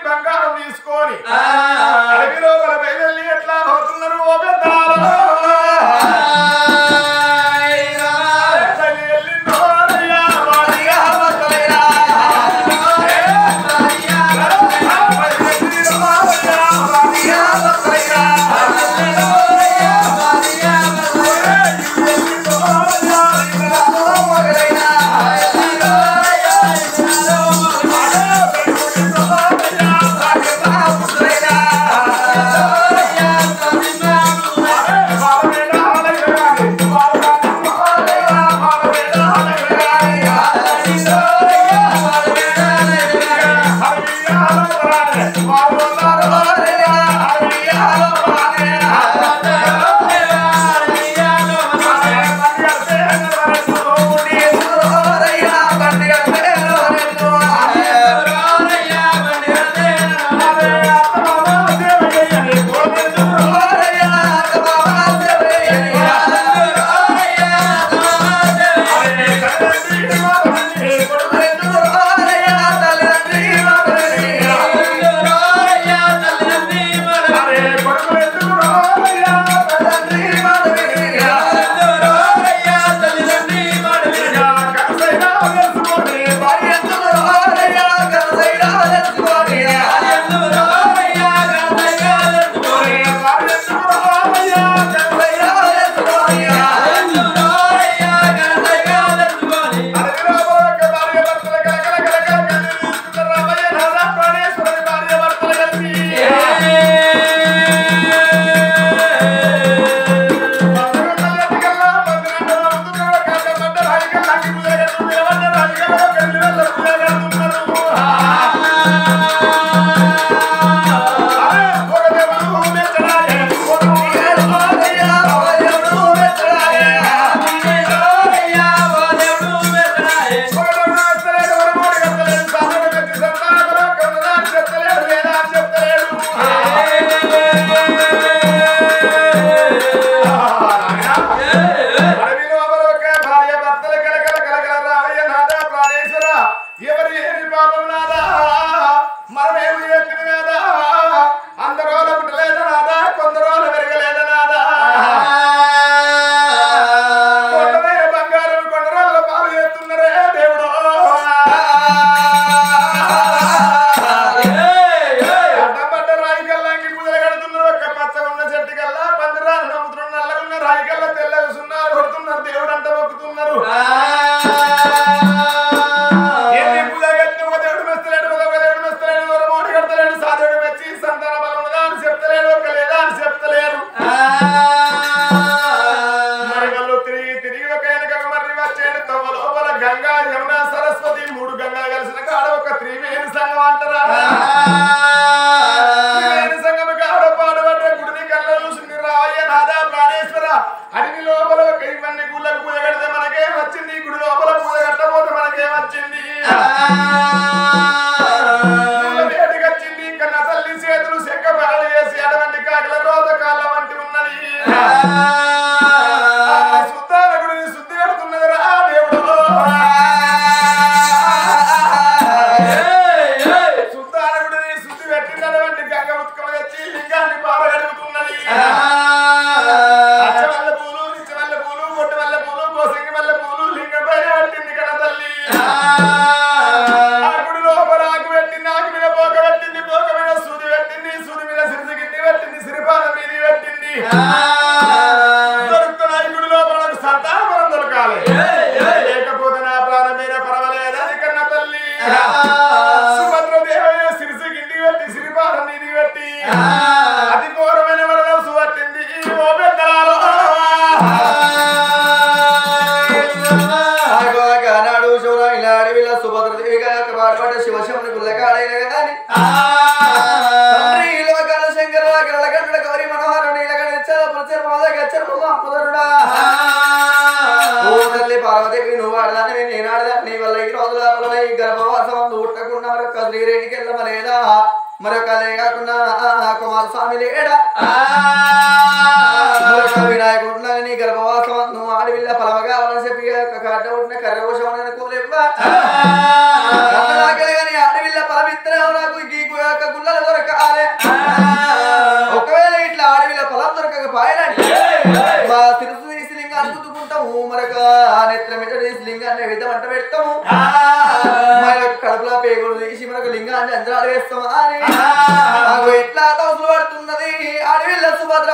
బంగారు సంగమ కాడ పాడబడ్డ గుడిని కళ్ళ చూసింది రాయ నాదా ప్రాణేశ్వర అడిగి లోపల ఇవన్నీ గుళ్ళకు పూజ కడితే మనకేం వచ్చింది గుడి లోపల పూజ కట్టబోతే మనకేం వచ్చింది వేటికి వచ్చింది కన్నా తల్లి చేతులు చెక్క బాలు చేసి అటువంటి కాకల రోత కాళ్ళ వంటి ఉన్నది సుద్దాల గుడిని శుద్ధి కడుతున్నది రా దేవుడు సుద్దాల గుడిని శుద్ధి పెట్టినటువంటి గంగ ఉత్కమ తెచ్చి లింగాన్ని బాగా గడుపుతున్నది అచ్చవల్ల పూలు నిచ్చవల్ల పూలు పొట్టి వల్ల పూలు కోసంగి వల్ల పూలు లింగం పైన పట్టింది కన్న తల్లి ఆ గుడి లోపల ఆకు పెట్టింది ఆకు మీద పోక పెట్టింది పోక మీద సూది పెట్టింది సూది మీద సిరిసి గిట్టి పెట్టింది సిరిపాల మీద పెట్టింది దొరుకుతున్నాయి గుడి లోపల సంతానం దొరకాలి లేకపోతే నా ప్రాణమైన పర్వాలేదు అది కన్న తల్లి సుభద్రదేవయ్య సిరిసి గిట్టి పెట్టి సిరిపాల మీద పెట్టి అతి ఘోరమైన వరదం సువట్టింది ఓ పెద్దలాలో నాడు శివరాయిల అడవిలో సుభద్రదేవిగా పాడుపడ్డ శివశముని గుల్లకాడైన గాని తండ్రి లోకాల శంకర గరళగండ గౌరి మనోహర నీలగడ ప్రచార గచ్చర అమ్మదరుడా ఓ తల్లి పార్వదేవి నువ్వు ఆడదాన్ని నేను ఆడదాన్ని నీ వల్ల ఈ రోజు లోపల ఈ గర్భవాసం ఊట్టకుండా మరొక శ్రీరేణికి వెళ్ళమలేదా మరొక అదే కాకుండా కుమారస్వామి లేడా మరొక వినాయకుడు నీ గర్భవాసం నువ్వు ఆడవిల్ల పలవ కావాలని చెప్పి కాట ఉంటున్న కర్రవశం అనుకోలేవా కానీ ఆడవిల్ల పలమిత్రం నాకు ఈ గుళ్ళలు దొరకాలే ఒకవేళ ఇట్లా ఆడవిల్ల పొలం దొరకక పాయనండి మా తిరుసు తీసి లింగాన్ని గుద్దుకుంటాము మరొక నెత్ర మీద తీసి లింగాన్ని విధమంట పెడతాము మా యొక్క కడుపులో పేగులు తీసి మనకు లింగాన్ని అంజనాలు వేస్తామా అని నాకు ఎట్లా తోసులు పడుతున్నది అడవిల్ల Subhadra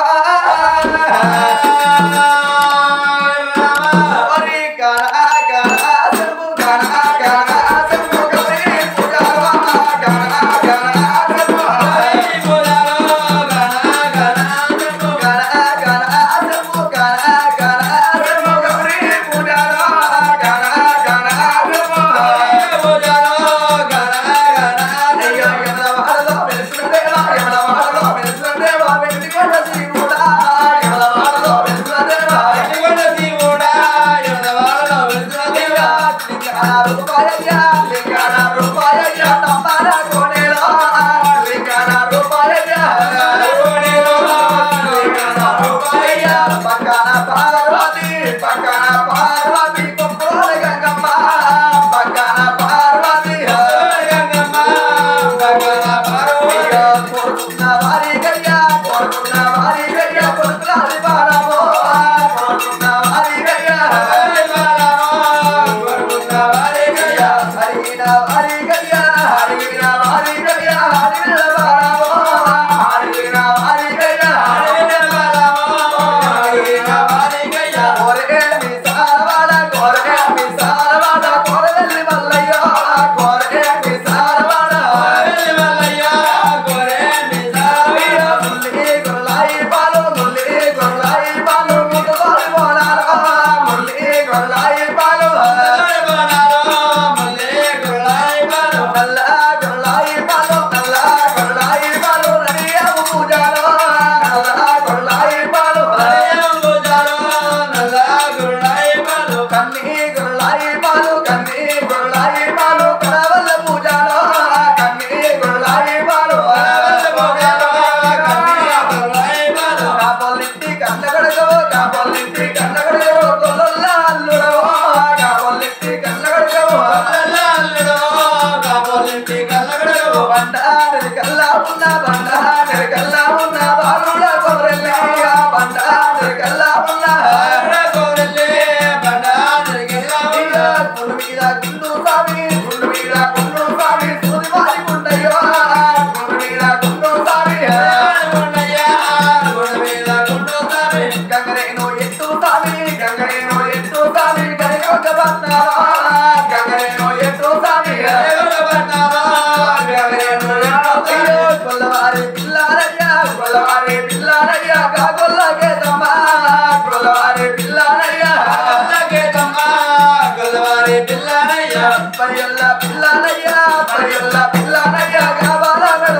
Parialla pillanaya, parialla pillanaya, gabala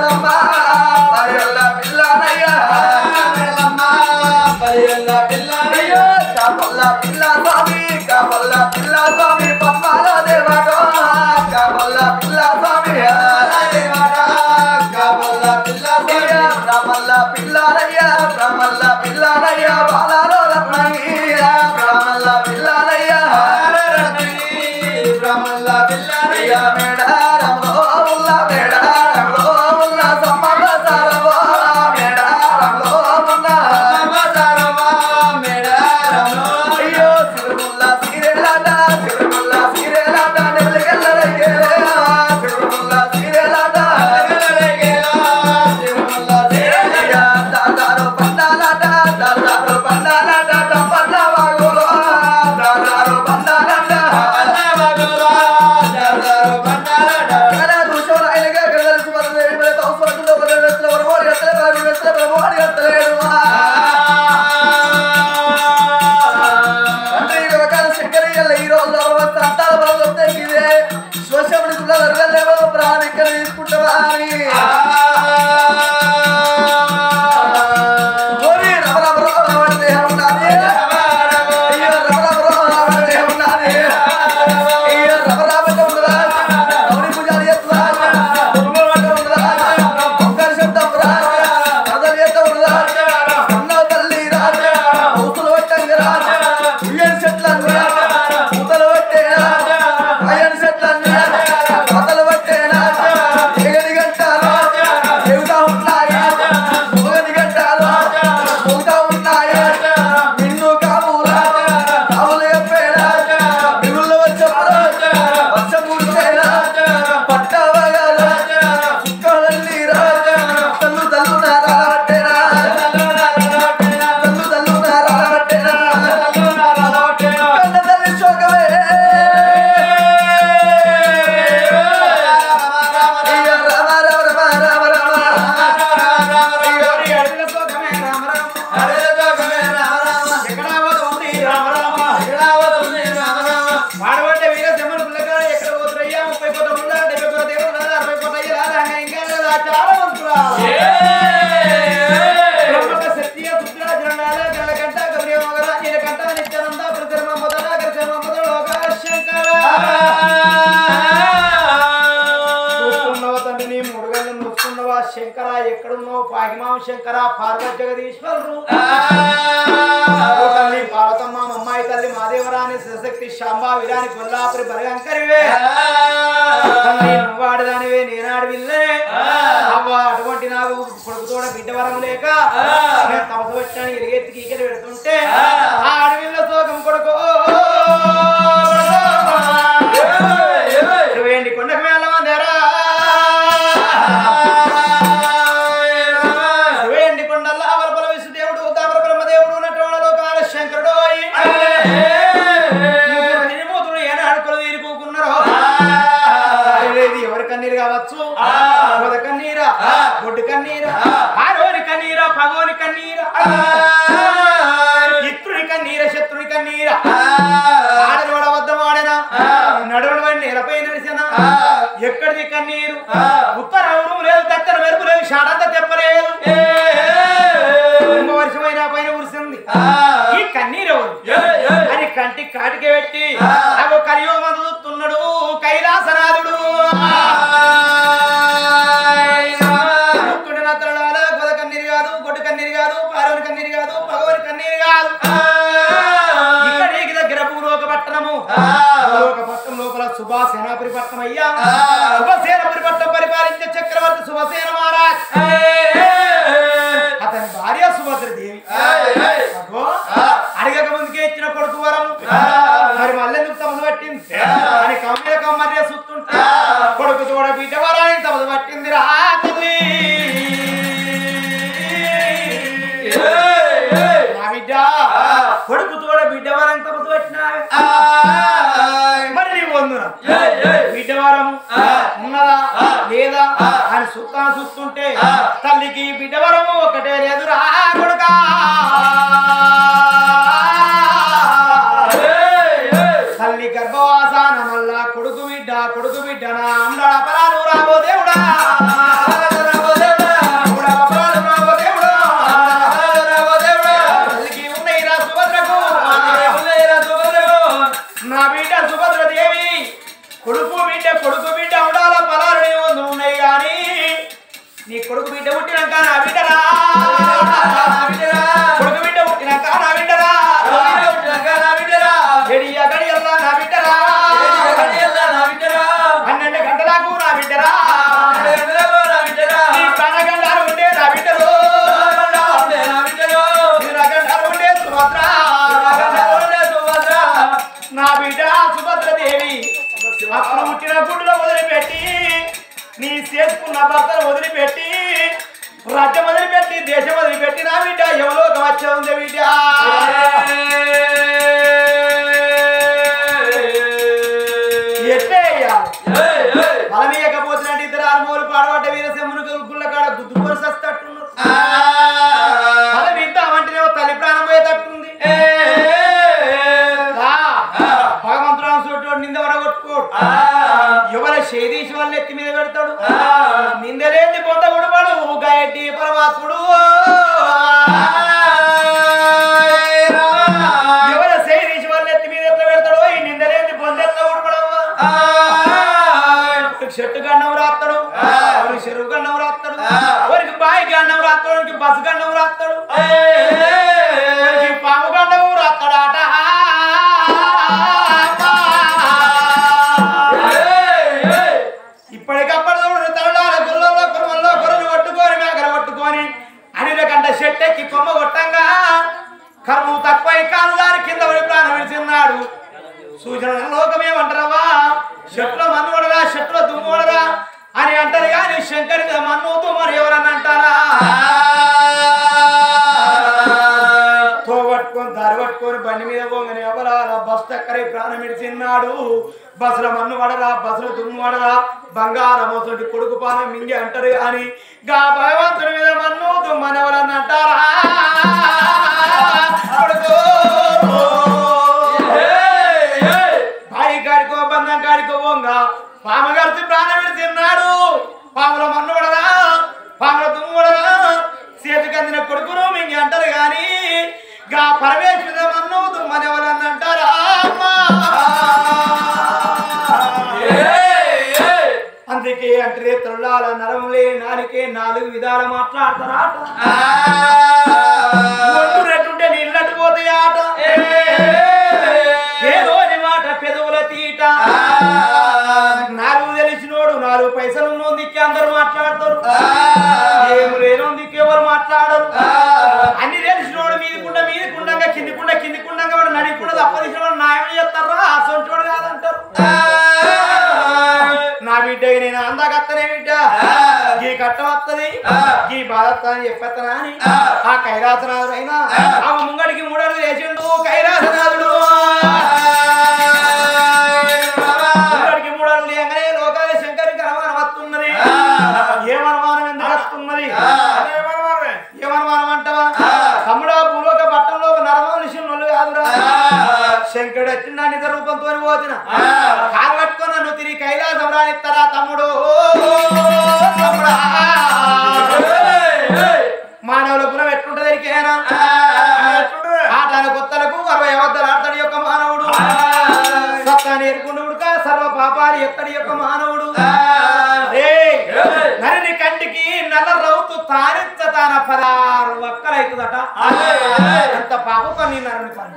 అయ్యల్ల పిల్లయ్యో కాపల్ల పిల్ల స్వామి కాపల్ల పిల్ల స్వామి పద్మాల దేవటో కాపల్ల పిల్ల స్వామి దేవటో కాపల్ల పిల్ల స్వామి బ్రహ్మల్ల పిల్లరయ్య బ్రహ్మల్ల పిల్లరయ్య బాలలో రత్నయ్య బ్రహ్మల్ల పిల్లరయ్య బ్రహ్మల్ల పిల్లరయ్య మేడారంలో ఉల్ల మేడారంలో ఉల్ల సమ్మల సరవో మేడారంలో ఉన్న సరవో మేడారంలో అయ్యో సిరుముల్ల సిరేలాట నెలగెల్లరగేలా సిరుముల్ల సిరేలాట నెలగెల్లరగేలా సిరుముల్ల సిరేలాట దాదారు పండాలాట పండ వాగులో దాదారు పండాలాట వాగులో దాదారు పండాలాట కలా దూషోర ఐలగా గడల సుమదేవి బల తౌసరతులో బలరతులో వరమోడి అతల బలరతులో బలమోడి అతలేడు అంటే రకాల శంకరయ్యల ఈ రోజు అవస్థ అంతాల బలం తెగిదే శ్వశముడి కులలేవో ప్రాణిక తీసుకుంటావా అని ఓరి రమ రమ రమ దేహం నాది అయ్యో రమ రమ రమ దేహం నాది అయ్యో రమ రమ ఉండరా గౌరీ పూజారి ఎత్తురా దుర్గోవట ఉండరా ఒక్కర శబ్దం రా కదలి ఎత్త ఉండరా అన్న తల్లి రా ఊతులు వట్టంగరా ఉయ్యని చెట్లన్నరా ఊతలు వట్టేనా అయ్యని చెట్లన్నరా కథలు వట్టేనా ఏగని గంటాలు ఎగుతా ఉన్నాయి మొగని గంటాలు మొగుతా ఉన్నాయి నిన్ను కావులా కావులు చెప్పేనా మిగుళ్ళు వచ్చప్పుడు వర్షం కుడితేనా పట్టవగల చుక్కలన్నీరా తల్లు తల్లు నారాటేనా తల్లు తల్లు నారాటేనా కన్న తల్లి శోకమే అయ్యో రామ రామ రామ రామ వాడబట్టే వీర జమ్మను పిల్లగాడు ఎక్కడ పోతురయ్యా 30 కోట్ల ఉందా 70 కోట్ల దేవుడు 60 కోట్ల అయ్యా ఇంకా చాలా మంత్రులా బ్రహ్మక సత్య పుత్ర జనాల గణకంట గౌరీ మగర నీలకంట నిత్యానంద ప్రతిమ మొదల గర్జన మొదల లోక శంకర చూస్తున్నవ తండ్రి నీ ముడుగలను ముసుకున్నవా శంకర ఎక్కడున్నావు పాగిమాం శంకర పార్వతి జగదీశ్వరుడు తల్లి పార్వతమ్మ అమ్మాయి తల్లి మాదేవరాని శివశక్తి శాంబా వీరాని కొల్లాపురి బలగంకరివే నువ్వాడదానివే నేనాడు విల్లే అవ్వ అటువంటి నాకు కొడుకుతోడ బిడ్డ వరం లేక తమసు వచ్చాను ఎలుగెత్తికి ఈకలు పెడుతుంటే ఆ అడవిలో శోకం కొడుకో వేండి కొండకు వెళ్ళమందరా వేండి కొండల్లా అవలపల విష్ణుదేవుడు తామర బ్రహ్మదేవుడు నటోణ లోకాల శంకరుడు మూతులు ఏనాడుకులు తీరుకున్నారు ఎవరి కన్నీరు కావచ్చు పొద కన్నీరా బొడ్డు కన్నీరా ఆరోని కన్నీరా పగోని కన్నీరా ఇత్రుని కన్నీరా శత్రుని కన్నీరా ఆడనోడ వద్ద వాడనా నడవడమని నేలపై నడిచనా ఎక్కడిది కన్నీరు ఉత్తర ఊరు లేదు దత్తర మెరుపు లేదు షాడంతా తెప్పలేదు వర్షమైన పైన కురిసింది ఈ కన్నీరు అని కంటి కాటికి పెట్టి అవి కలియుగం చూస్తున్నాడు కైలాసనాథుడు గొద కన్నీరు కాదు గొడ్డు కన్నీరు కాదు పారోని కన్నీరు కాదు పగవని కన్నీరు కాదు ఇక్కడికి దగ్గర భూలోక పట్టణము భూలోక పట్టణం లోపల సుభాసేనాపురి పట్టణం అయ్యా సుభసేనపురి పట్టణం పరిపాలించే చక్రవర్తి సుభసేన మహారాజ్ అతని భార్య సుభద్రదేవి అడిగక ముందుకే ఇచ్చిన కొడుకు వరం మరి మళ్ళెందుకు తమను పట్టింది అని కమ్మ కమ్మర్య చూస్తుంటే కొడుకు తోడ బిడ్డ వరానికి తమను పట్టింది రా తల్లి నా బిడ్డ కొడుకు తోడ బిడ్డ వరానికి తమను పట్టినా మరి నీ వందున బిడ్డ వరం ఉన్నదా లేదా అని చూస్తుంటే తల్లికి బిడ్డ వరము ఒకటే లేదు రా కొడుకా తల్లి గర్భవాసాన మళ్ళా కొడుకు బిడ్డ నా అమ్మడా పరాలు రాబో దేవుడా తల్లికి వదిలిపెట్టి నీ చేసుకున్న భర్తను వదిలిపెట్టి రాజ్యం వదిలిపెట్టి దేశం వదిలిపెట్టి నా బిడ్డ ఎవలోకి వచ్చే ఉంది బిడ్డ బలమీయకపోతున్నట్టు ఇద్దరు ఆల్మూలు పాడబడ్డ వీరసింహను గుళ్ళ కాడ గుద్దు పొరసట్టున్నారు బలం ఇద్దామంటేనేమో తల్లి ప్రాణం పోయేటట్టుంది భగవంతురాం చూడు నింద వడగొట్టుకోడు ఎవరి శైదీశి వల్ల ఎత్తి మీద పెడతాడు నిందలేంది పొంద ఉడపడు గాయటి పరమాత్ముడు ఎవరి శైదీశి వల్ల ఎత్తి మీద ఎట్లా పెడతాడు ఈ నిందలేంది పొంద ఎట్లా ఉడపడవా చెట్టు గండం రాస్తాడు ఎవరికి చెరువు గండం రాస్తాడు ఎవరికి బాయి గండం రాస్తాడు ఎవరికి బస్సు గండం రాస్తాడు ఎవరికి పాము గండం రాస్తాడాట ఇప్పటికప్పుడు తరడాల గుళ్ళల్లో కుర్మల్లో గొర్రెలు కొట్టుకొని మేకలు కొట్టుకొని అనిల కంట చెట్టెక్కి కొమ్మ కొట్టంగా కర్మం తక్కువ కాలు దారి కింద పడి ప్రాణం విడిచిన్నాడు సూచన లోకమేమంటారవా చెట్లో మన్ను పడరా చెట్లో దుమ్ము పడరా అని అంటారు కానీ శంకరి మీద మన్ను దుమ్మని ఎవరని అంటారా తోబట్టుకొని దారి పట్టుకొని బండి మీద పోగానే ఎవరాల బస్ చక్కరి ప్రాణం విడిచిన్నాడు బస్సులో మన్ను పడరా బస్సులో దుమ్ము పడరా బంగారం వస్తుంది కొడుకు పానం మింగి అంటారు కానీ గా భగవంతుడి మీద మన్ను దుమ్మని ఎవరని అంటారా బాయి కాడికో బంధం కాడికో పోంగా పాము కలిసి ప్రాణం విడిచిన్నాడు పాముల మన్ను పడరా పాముల దుమ్ము పడరా చేతికి అందిన కొడుకును మింగి అంటారు కానీ గా పరమేశ్వర మన్ను దుమ్మని ఎవరని అంటారా అందుకే అంటే తొల్లాల నరములే నాలుకే 4 విధాలు మాట్లాడతారా రెట్టుంటే నీళ్ళట్టు పోతాయి ఆట ఏదోని మాట పెదవుల తీట 4 తెలిసినోడు 4 పైసలు దిక్కి అందరు మాట్లాడతారు ఏమి లేను దిక్కు ఎవరు మాట్లాడరు అన్ని తెలిసినోడు మీదికుండగా కిందికుండగా వాడు నడికుండా తప్పదిసిన న్యాయం చేస్తారా అసంటోడు కాదంటారు నా బిడ్డ నేను అందాకత్తనే బిడ్డ ఈ కట్టం వస్తుంది ఈ బాధ వస్తుందని చెప్పేస్తానా అని ఆ కైలాసనాథుడు అయినా ఆ ముంగడికి 3 అడుగులు వేసిండు కైలాసనాథుడు ముంగడికి 3 అడుగులు వేయగానే లోకాల శంకరికి అనుమానం వస్తున్నది ఏమనుమానం ఎందుకు వస్తున్నది ఏమనుమానం అంటావా తమ్ముడా భూలోక పట్టణంలో నరమనిషి నొల్లు కాదురా శంకరుడు వచ్చిన నిజ రూపంతో పోతున్నా కాలు పట్టుకొని నన్ను తిరిగి కైలాసం రానిస్తారా తమ్ముడు తమ్ముడా మానవుల గుణం ఎట్లుంటది ఎరికేనా ఆటల కొత్తలకు 60 అవద్దలు ఆడతాడు యొక్క మానవుడు సత్తాన్ని ఎరుకుండుక సర్వ పాపాలు ఎత్తడి యొక్క మానవుడు నరిని కంటికి నల్ల రౌతు తానిచ్చ తాన 16 వక్కలైతుందట అంత పాప పని నరుని పని